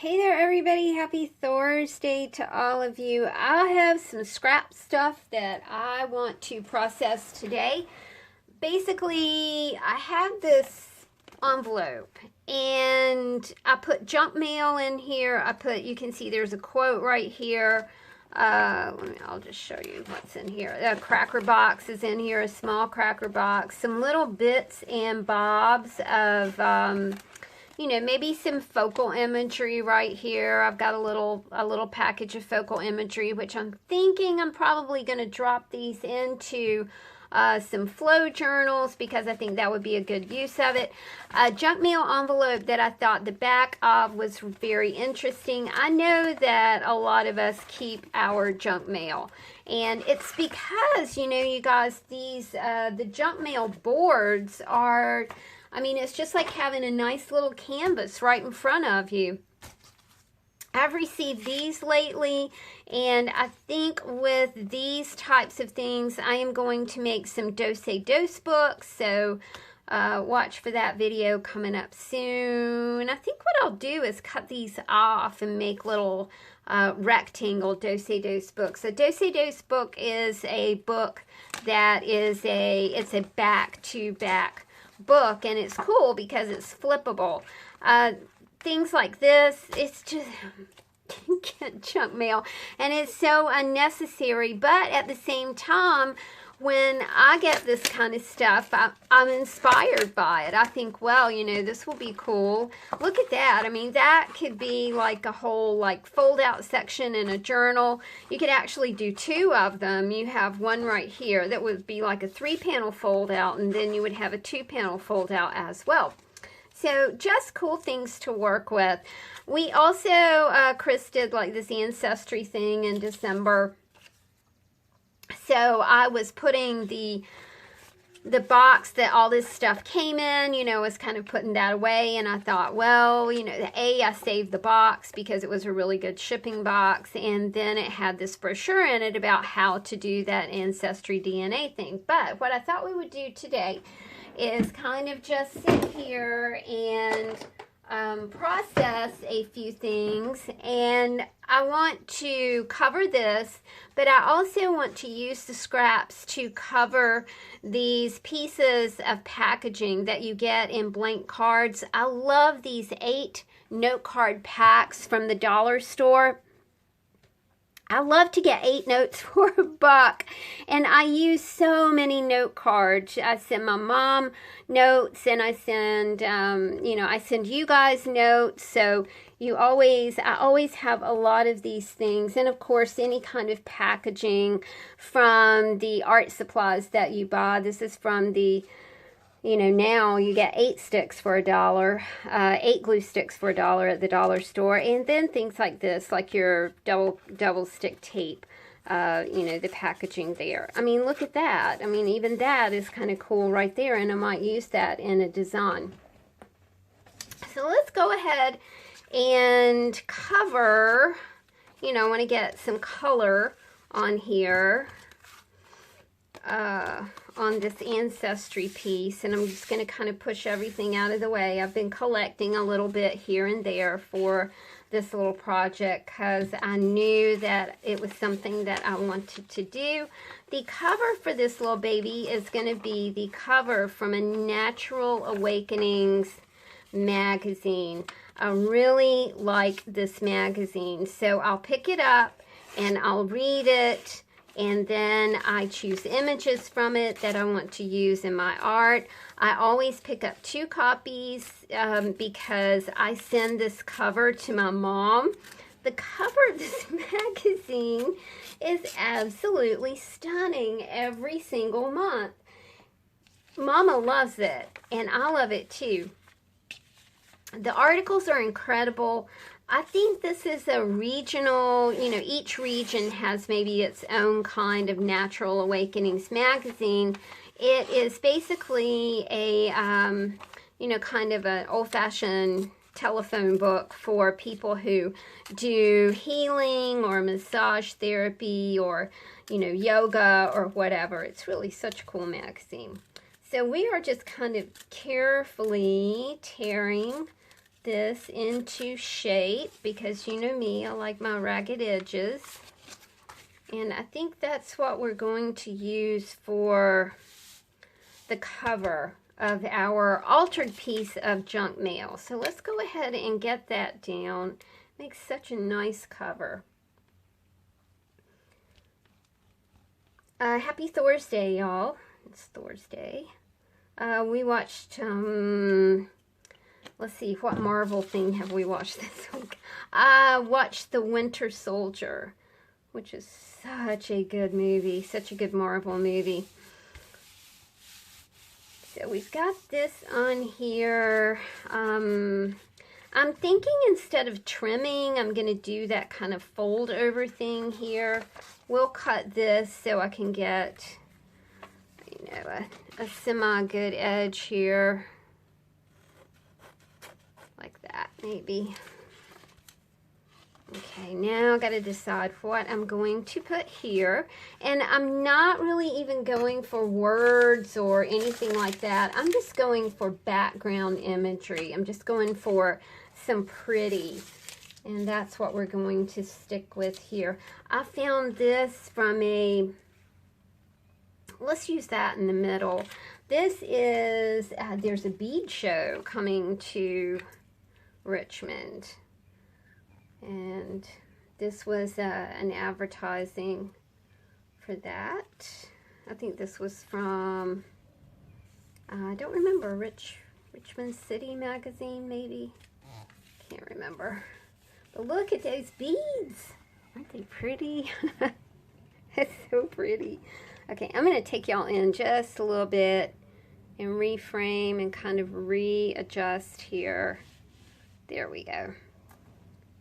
Hey there, everybody. Happy Thursday to all of you. I have some scrap stuff that I want to process today. Basically, I have this envelope and I put junk mail in here. You can see there's a quote right here. I'll just show you what's in here. A cracker box is in here, a small cracker box. Some little bits and bobs of, maybe some focal imagery right here. I've got a little package of focal imagery, which I'm thinking I'm probably going to drop these into some flow journals because I think that would be a good use of it. A junk mail envelope that I thought the back of was very interesting. I know that a lot of us keep our junk mail, and it's because, you guys, the junk mail boards are, it's just like having a nice little canvas right in front of you. I've received these lately, and I think with these types of things, I am going to make some dose books, so watch for that video coming up soon. I think what I'll do is cut these off and make little rectangle dose books. A dose book is a book that is it's a back-to-back book, and it's cool because it's flippable. Things like this, it's just junk mail, and it's so unnecessary, but at the same time, when I get this kind of stuff, I'm inspired by it. I think, well, this will be cool. Look at that. That could be like a whole fold-out section in a journal. You could actually do two of them. You have one right here that would be like a 3-panel fold-out, and then you would have a 2-panel fold-out as well. So just cool things to work with. We also, Chris did like this ancestry thing in December. So I was putting the box that all this stuff came in, was kind of putting that away. And I thought, well, I saved the box because it was a really good shipping box. And then it had this brochure in it about how to do that ancestry DNA thing. But what I thought we would do today is kind of just sit here and process a few things, and I want to cover this, but I also want to use the scraps to cover these pieces of packaging that you get in blank cards. I love these 8 note card packs from the dollar store. I love to get 8 notes for $1, and I use so many note cards. I send my mom notes, and I send, I send you guys notes. So I always have a lot of these things, and of course, any kind of packaging from the art supplies that you buy. This is from the. Now you get 8 sticks for $1, 8 glue sticks for $1 at the dollar store, and then things like this, like your double stick tape, the packaging there. Look at that. Even that is kind of cool right there, and I might use that in a design. So let's go ahead and cover, I want to get some color on here. On this ancestry piece, and I'm just going to kind of push everything out of the way. I've been collecting a little bit here and there for this little project because I knew that it was something that I wanted to do. The cover for this little baby is going to be the cover from a Natural Awakenings magazine. I really like this magazine, so I'll pick it up and I'll read it. And then I choose images from it that I want to use in my art. I always pick up 2 copies because I send this cover to my mom. The cover of this magazine is absolutely stunning every single month. Mama loves it, and I love it too. The articles are incredible. I think this is a regional, each region has maybe its own kind of Natural Awakenings magazine. It is basically a, kind of an old-fashioned telephone book for people who do healing or massage therapy or, yoga or whatever. It's really such a cool magazine. So we are just kind of carefully tearing this into shape because you know me, I like my ragged edges. And I think that's what we're going to use for the cover of our altered piece of junk mail. So let's go ahead and get that down. Makes such a nice cover. Happy Thursday, y'all. It's Thursday. We watched, let's see, what Marvel thing have we watched this week? I watched The Winter Soldier, which is such a good movie, such a good Marvel movie. So we've got this on here. I'm thinking instead of trimming, I'm going to do that kind of fold over thing here. We'll cut this so I can get, you know, a semi-good edge here. Like that, maybe. Okay, now I got to decide what I'm going to put here. And I'm not really even going for words or anything like that. I'm just going for background imagery. I'm just going for some pretty. And that's what we're going to stick with here. I found this from a, let's use that in the middle. This is, there's a bead show coming to Richmond. And this was an advertising for that. I think this was from, I don't remember, Richmond City magazine maybe? Can't remember. But look at those beads. Aren't they pretty? It's so pretty. Okay, I'm going to take y'all in just a little bit and reframe and kind of readjust here. There we go.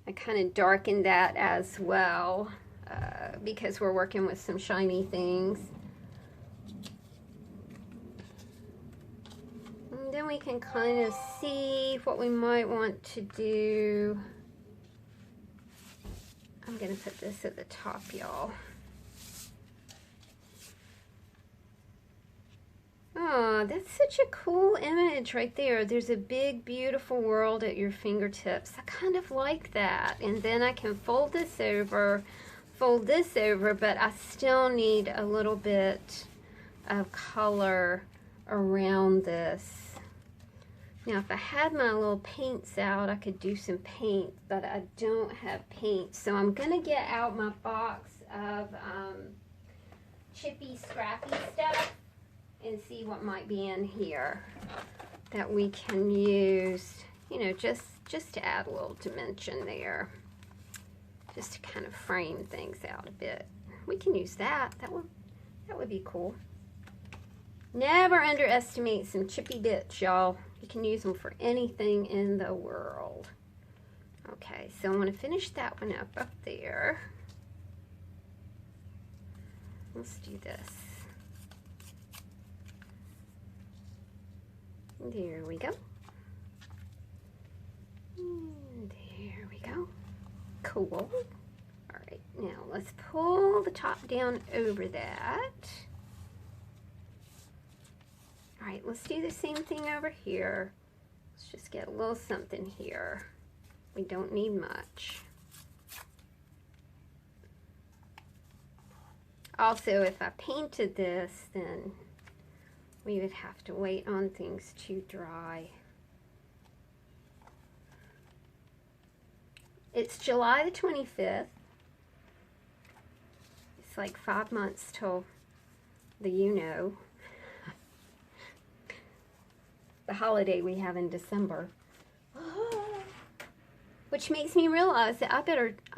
I kind of darkened that as well because we're working with some shiny things. And then we can kind of see what we might want to do. I'm going to put this at the top, y'all. Oh, that's such a cool image right there. There's a big, beautiful world at your fingertips. I kind of like that. And then I can fold this over, but I still need a little bit of color around this. Now, if I had my little paints out, I could do some paint, but I don't have paint. So I'm going to get out my box of chippy, scrappy stuff and see what might be in here that we can use, you know, just to add a little dimension there. Just to kind of frame things out a bit. We can use that. That would be cool. Never underestimate some chippy bits, y'all. You can use them for anything in the world. Okay, so I'm going to finish that one up there. Let's do this. There we go. And there we go. Cool. All right, now let's pull the top down over that. All right, let's do the same thing over here. Let's just get a little something here. We don't need much. Also, if I painted this, then we would have to wait on things to dry. It's July the 25th. It's like 5 months till the the holiday we have in December. Which makes me realize that I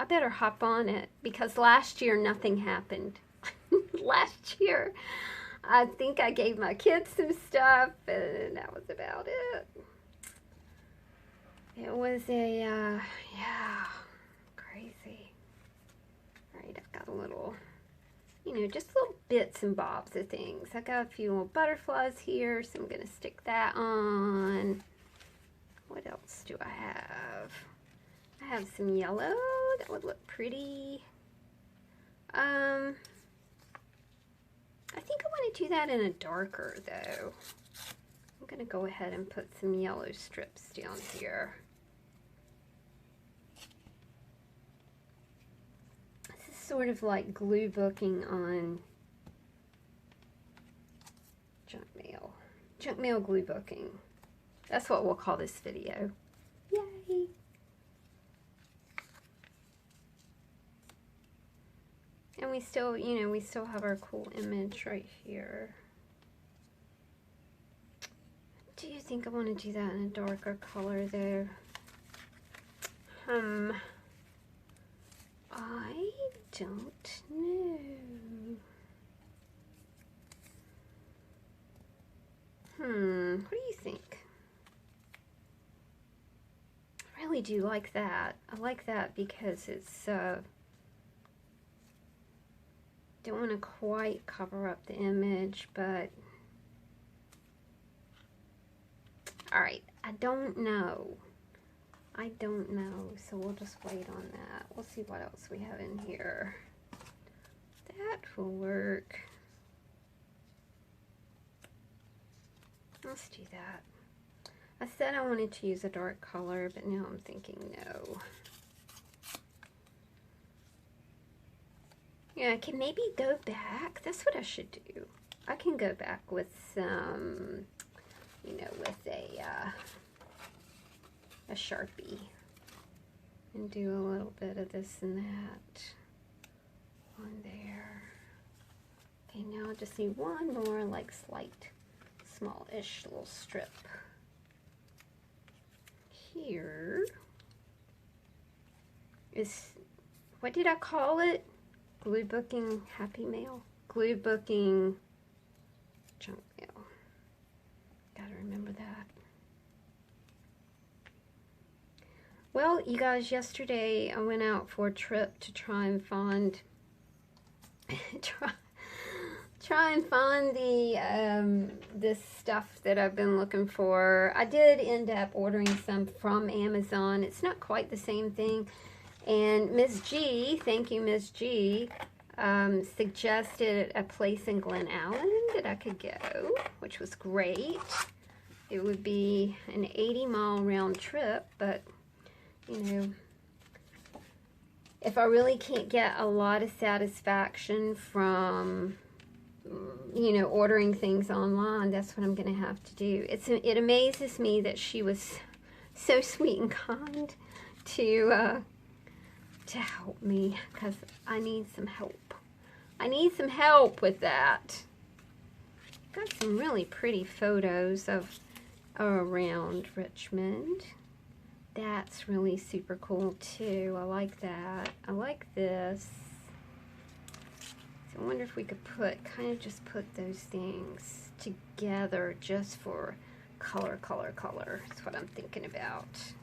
better hop on it because last year nothing happened. Last year I think I gave my kids some stuff and that was about it. It was a yeah, crazy. All right, I've got a little, you know, just little bits and bobs of things. I got a few little butterflies here, so I'm gonna stick that on. What else do I have? I have some yellow that would look pretty. I think I want to do that in a darker though. I'm gonna go ahead and put some yellow strips down here. sort of like glue booking on junk mail. Junk mail glue booking. That's what we'll call this video. Yay! And we still, you know, we still have our cool image right here. Do you think I want to do that in a darker color though? I don't know. What do you think? I really do like that. I like that because it's, don't want to quite cover up the image, but alright, I don't know. I don't know, so we'll just wait on that. We'll see what else we have in here. That will work. Let's do that. I said I wanted to use a dark color, but now I'm thinking no. Yeah, I can maybe go back. That's what I should do. I can go back with some, you know, with a Sharpie and do a little bit of this and that on there. Okay, now I just need one more like slight small-ish little strip here. Is, what did I call it? Glue booking happy mail? Glue booking junk mail. Gotta remember that. Well, you guys, yesterday I went out for a trip to try and find try and find the this stuff that I've been looking for. I did end up ordering some from Amazon. It's not quite the same thing. And Ms. G, thank you Ms. G, suggested a place in Glen Allen that I could go, which was great. It would be an 80-mile round trip, but you know, if I really can't get a lot of satisfaction from, you know, ordering things online, that's what I'm going to have to do. It amazes me that she was so sweet and kind to help me, because I need some help. I need some help with that. Got some really pretty photos of around Richmond. That's really super cool too. I like that. I like this. So I wonder if we could kind of just put those things together just for color. That's what I'm thinking about.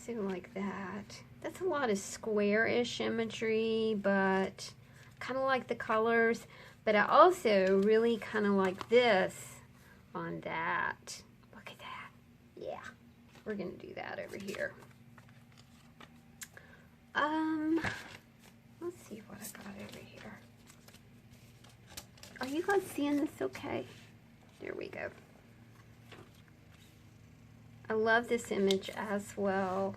So like that. That's a lot of square-ish imagery, but kind of like the colors. But I also really kind of like this on that. Look at that. Yeah, we're gonna do that over here. Let's see what I got over here. Are you guys seeing this okay? There we go. I love this image as well.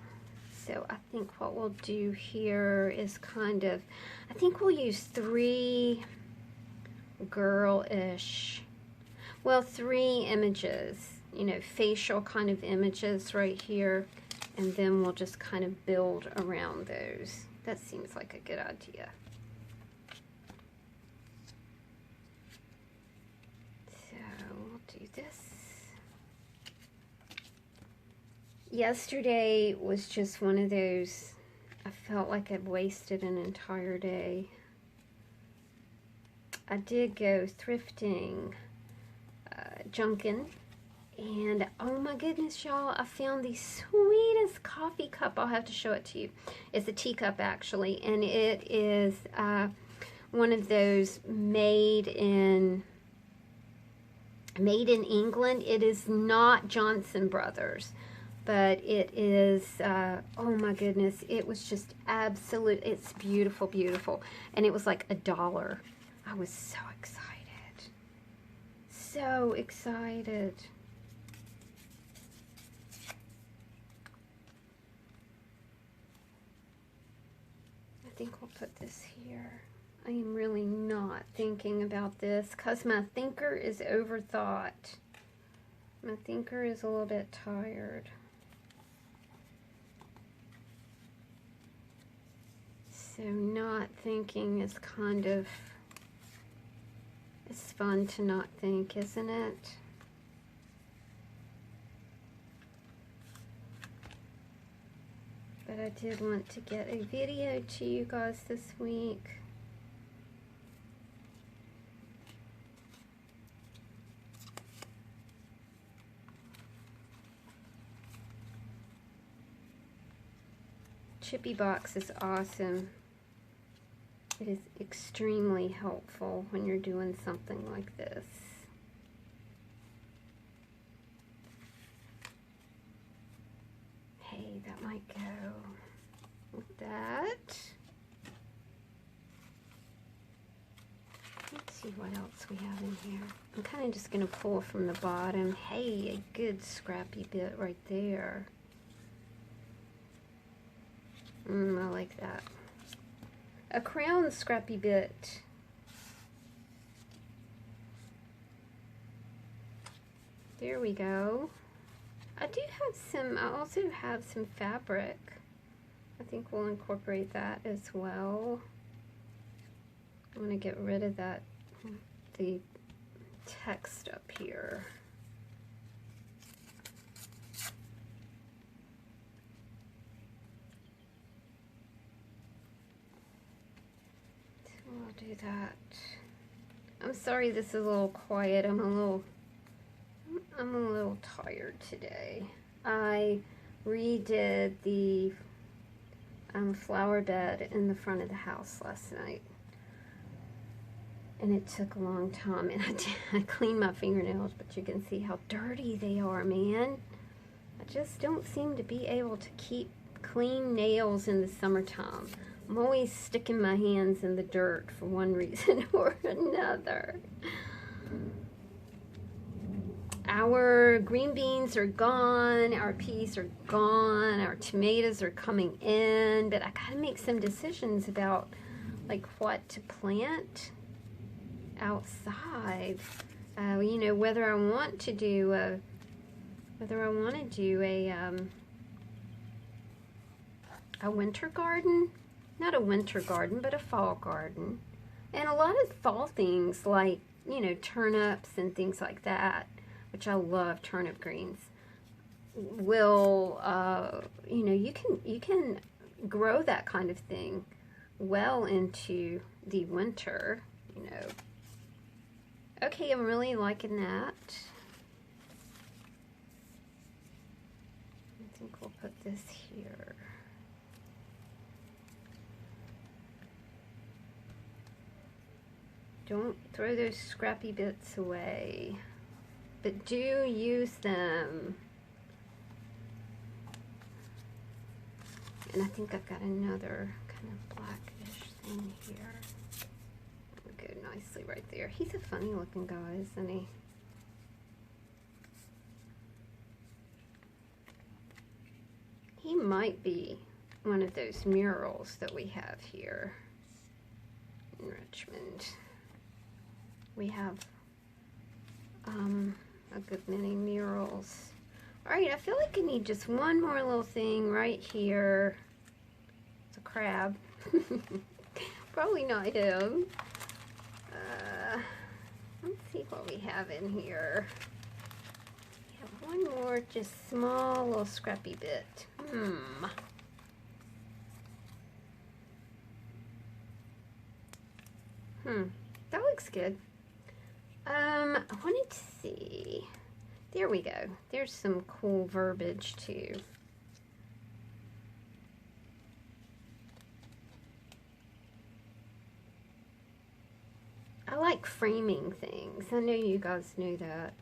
So I think what we'll do here is kind of, I think we'll use 3 girl-ish, well, 3 images, you know, facial kind of images right here, and then we'll just kind of build around those. That seems like a good idea. So we'll do this. Yesterday was just one of those, I felt like I'd wasted an entire day. I did go thrifting, junking, and oh my goodness, y'all, I found the sweetest coffee cup. I'll have to show it to you. It's a teacup actually, and it is one of those made in England. It is not Johnson Brothers, but it is, oh my goodness, it was just absolute, it's beautiful, beautiful. And it was like $1. I was so excited. So excited. think we'll put this here. I am really not thinking about this because my thinker is overthought. My thinker is a little bit tired. So not thinking is kind of, it's fun to not think, isn't it? But I did want to get a video to you guys this week. Chippy box is awesome. It is extremely helpful when you're doing something like this. Hey, that might go with that. Let's see what else we have in here. I'm kind of just going to pull from the bottom. Hey, a good scrappy bit right there. I like that. A crown scrappy bit. There we go. I do have some, I also have some fabric. I think we'll incorporate that as well. I'm going to get rid of that, the text up here. I'll do that. I'm sorry this is a little quiet. I'm a little tired today. I redid the flower bed in the front of the house last night. And it took a long time. And I cleaned my fingernails, but you can see how dirty they are, man. I just don't seem to be able to keep clean nails in the summertime. I'm always sticking my hands in the dirt for one reason or another. Our green beans are gone, our peas are gone, our tomatoes are coming in, but I gotta make some decisions about like what to plant outside. You know, whether I want to do a winter garden. Not a winter garden, but a fall garden. And a lot of fall things like, you know, turnips and things like that, which I love turnip greens, will, you know, you can grow that kind of thing well into the winter, you know. Okay, I'm really liking that. I think we'll put this here. Don't throw those scrappy bits away, but do use them. And I think I've got another kind of blackish thing here. That would go nicely right there. He's a funny looking guy, isn't he? He might be one of those murals that we have here in Richmond. We have a good many murals. Alright, I feel like I need just one more little thing right here. It's a crab. Probably not him. Let's see what we have in here. We have one more just small little scrappy bit. That looks good. I wanted to see. There we go. There's some cool verbiage too. I like framing things. I know you guys knew that.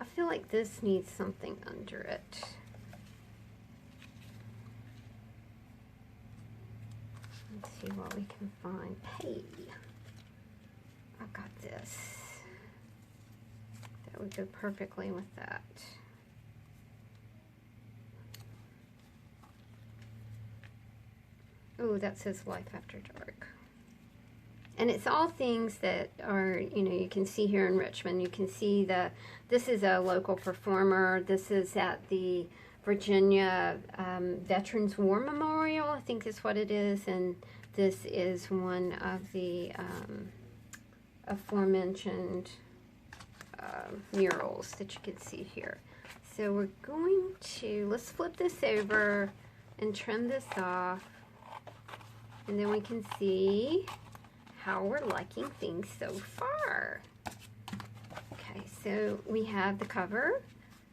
I feel like this needs something under it. Let's see what we can find. Hey, I've got this. That would go perfectly with that. Oh, that says Life After Dark. And it's all things that are, you know, you can see here in Richmond. You can see this is a local performer. This is at the Virginia Veterans War Memorial, I think is what it is. And this is one of the aforementioned murals that you can see here. So we're going to, let's flip this over and trim this off. And then we can see how we're liking things so far. Okay, so we have the cover,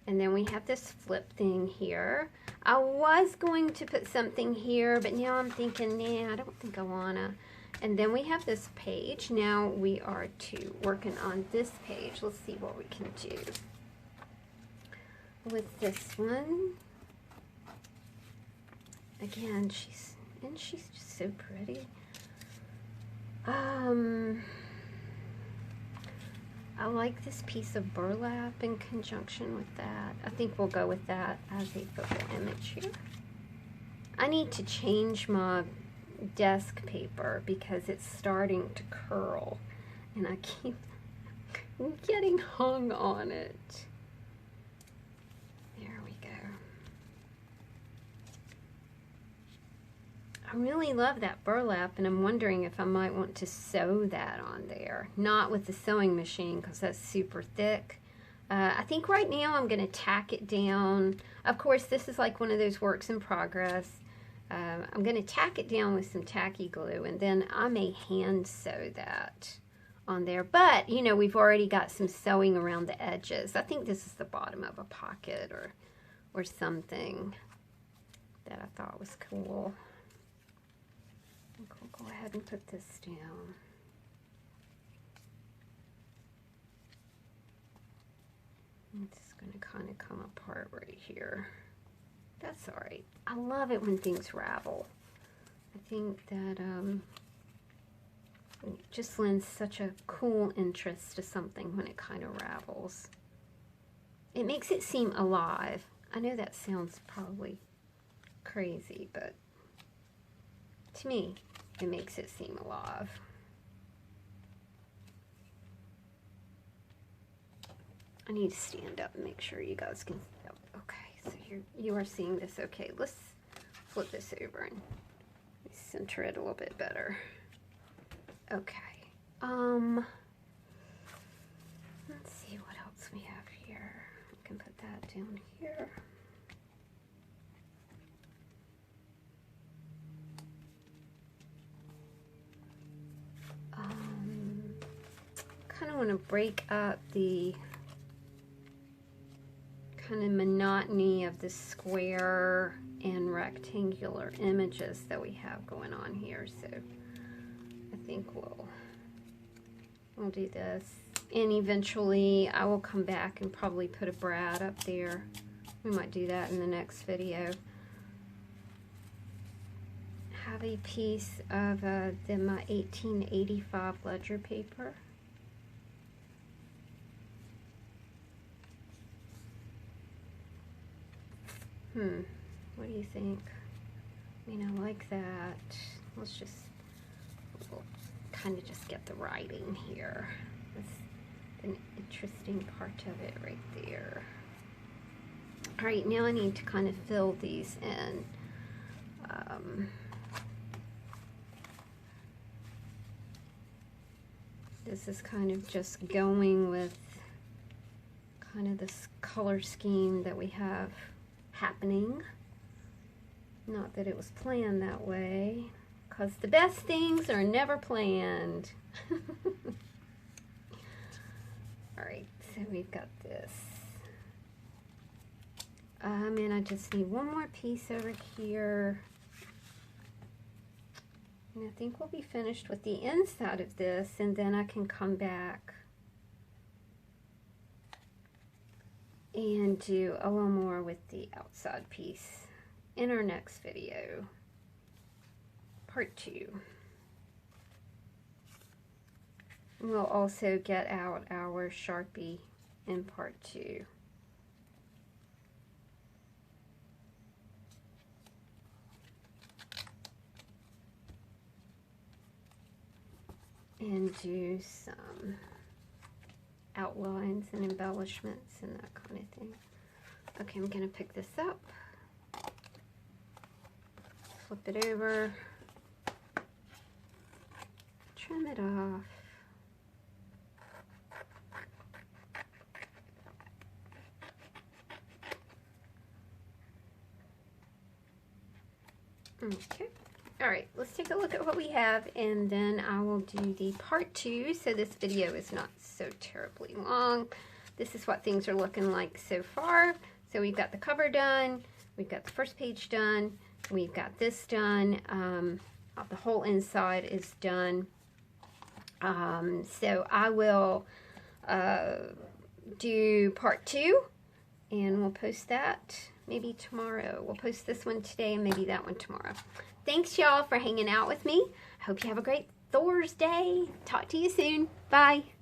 and then we have this flip thing here. I was going to put something here, but now I'm thinking, nah, I don't think I wanna. And then we have this page. Now we are working on this page. Let's see what we can do with this one. Again, she's just so pretty. I like this piece of burlap in conjunction with that. I think we'll go with that as a focal image here. I need to change my desk paper because it's starting to curl and I keep getting hung on it. There we go. I really love that burlap, and I'm wondering if I might want to sew that on there. Not with the sewing machine because that's super thick. I think right now I'm going to tack it down. Of course, this is like one of those works in progress. I'm going to tack it down with some tacky glue, and then I may hand sew that on there. But, you know, we've already got some sewing around the edges. I think this is the bottom of a pocket or something that I thought was cool. We'll go ahead and put this down. It's going to kind of come apart right here. That's all right. I love it when things ravel. I think that it just lends such a cool interest to something when it kind of ravels. It makes it seem alive. I know that sounds probably crazy, but to me, it makes it seem alive. I need to stand up and make sure you guys can. Okay, so you are seeing this. Okay, let's flip this over and center it a little bit better. Okay. Let's see what else we have here. We can put that down here. Kind of want to break up the kind of monotony of the square and rectangular images that we have going on here. So I think we'll do this. And eventually I will come back and probably put a Brad up there. We might do that in the next video. Have a piece of my 1885 ledger paper. What do you think? I mean, I like that. Let's just, we'll kind of just get the writing here. That's an interesting part of it right there. All right, now I need to kind of fill these in. This is kind of just going with kind of this color scheme that we have happening. Not that it was planned that way, because the best things are never planned. Alright, so we've got this. And I just need one more piece over here. And I think we'll be finished with the inside of this, and then I can come back and do a little more with the outside piece in our next video, part 2. We'll also get out our Sharpie in part 2. and do some outlines and embellishments and that kind of thing. Okay, I'm going to pick this up, flip it over, trim it off. Okay. All right, let's take a look at what we have, and then I will do the part 2, so this video is not so terribly long. This is what things are looking like so far. So we've got the cover done, we've got the first page done, we've got this done, the whole inside is done. So I will do part 2, and we'll post that maybe tomorrow. We'll post this one today and maybe that one tomorrow. Thanks, y'all, for hanging out with me. I hope you have a great Thursday. Talk to you soon. Bye.